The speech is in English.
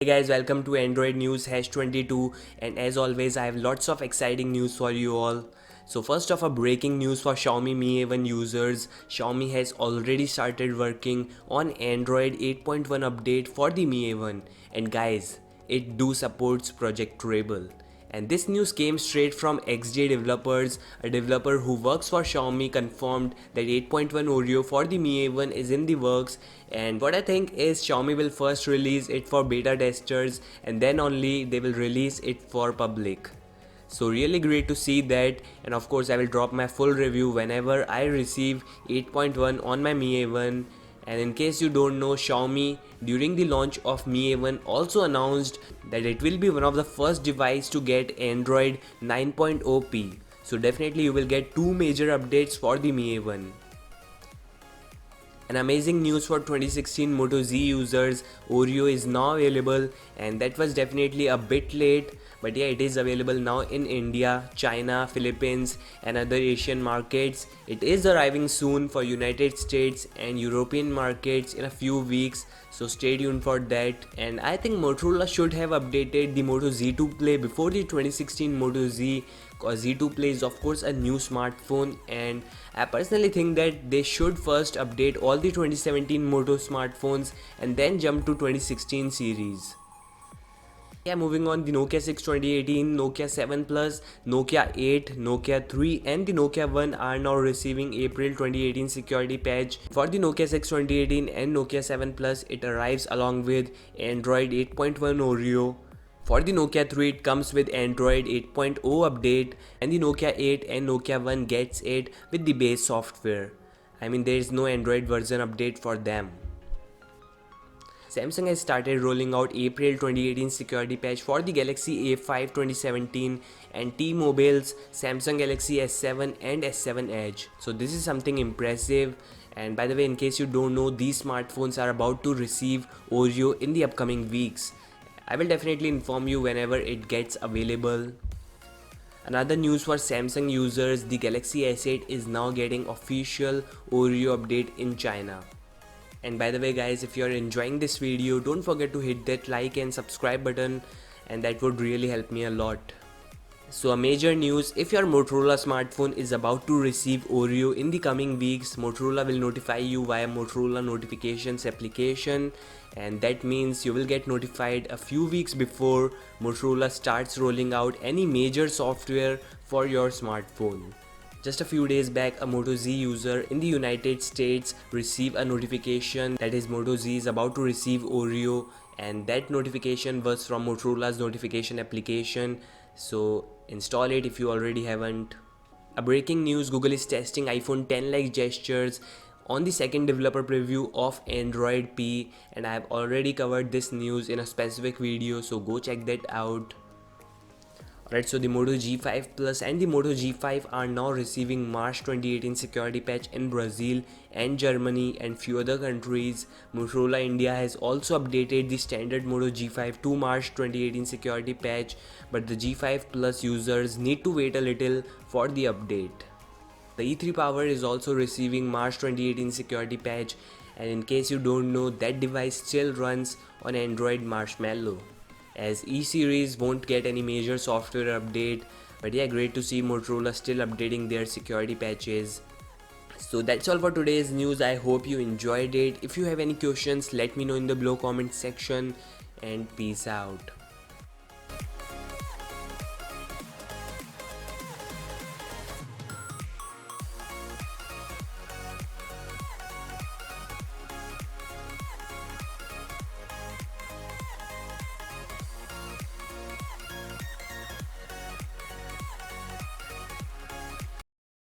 Hey guys, welcome to Android News #22, and as always I have lots of exciting news for you all. So first off, a breaking news for Xiaomi Mi A1 users. Xiaomi has already started working on Android 8.1 update for the Mi A1, and guys, it do supports Project Rebel. And this news came straight from XJ Developers. A developer who works for Xiaomi confirmed that 8.1 Oreo for the Mi A1 is in the works, and what I think is Xiaomi will first release it for beta testers and then only they will release it for public. So really great to see that, and of course I will drop my full review whenever I receive 8.1 on my Mi A1. And in case you don't know, Xiaomi during the launch of Mi A1 also announced that it will be one of the first device to get Android 9.0 P. So definitely you will get two major updates for the Mi A1. An amazing news for 2016 Moto Z users, Oreo is now available, and that was definitely a bit late, but yeah, it is available now in India, China, Philippines and other Asian markets. It is arriving soon for United States and European markets in a few weeks, so stay tuned for that. And I think Motorola should have updated the Moto Z2 Play before the 2016 Moto Z, because Z2 Play is of course a new smartphone, and I personally think that they should first update all the 2017 Moto smartphones and then jump to 2016 series. Yeah, moving on, the Nokia 6 2018, Nokia 7 Plus, Nokia 8, Nokia 3 and the Nokia 1 are now receiving April 2018 security patch. For the Nokia 6 2018 and Nokia 7 Plus, it arrives along with Android 8.1 Oreo. For the Nokia 3, it comes with Android 8.0 update, and the Nokia 8 and Nokia 1 gets it with the base software. I mean, there is no Android version update for them. Samsung has started rolling out April 2018 security patch for the Galaxy A5 2017 and T-Mobile's Samsung Galaxy S7 and S7 Edge. So this is something impressive. And by the way, in case you don't know, these smartphones are about to receive Oreo in the upcoming weeks. I will definitely inform you whenever it gets available. Another news for Samsung users, the Galaxy S8 is now getting official Oreo update in China. And by the way guys, if you are enjoying this video, don't forget to hit that like and subscribe button, and that would really help me a lot. So a major news, if your Motorola smartphone is about to receive Oreo in the coming weeks, Motorola will notify you via Motorola notifications application, and that means you will get notified a few weeks before Motorola starts rolling out any major software for your smartphone. Just a few days back, a Moto Z user in the United States received a notification that his Moto Z is about to receive Oreo, and that notification was from Motorola's notification application. So install it if you already haven't. A breaking news, Google is testing iPhone 10 like gestures on the second developer preview of Android P, and I have already covered this news in a specific video, so go check that out. Alright, so the Moto G5 Plus and the Moto G5 are now receiving March 2018 security patch in Brazil and Germany and few other countries. Motorola India has also updated the standard Moto G5 to March 2018 security patch, but the G5 Plus users need to wait a little for the update. The E3 Power is also receiving March 2018 security patch, and in case you don't know, that device still runs on Android Marshmallow, as E-series won't get any major software update. But yeah, great to see Motorola still updating their security patches. So that's all for today's news. I hope you enjoyed it. If you have any questions, let me know in the below comment section, and peace out.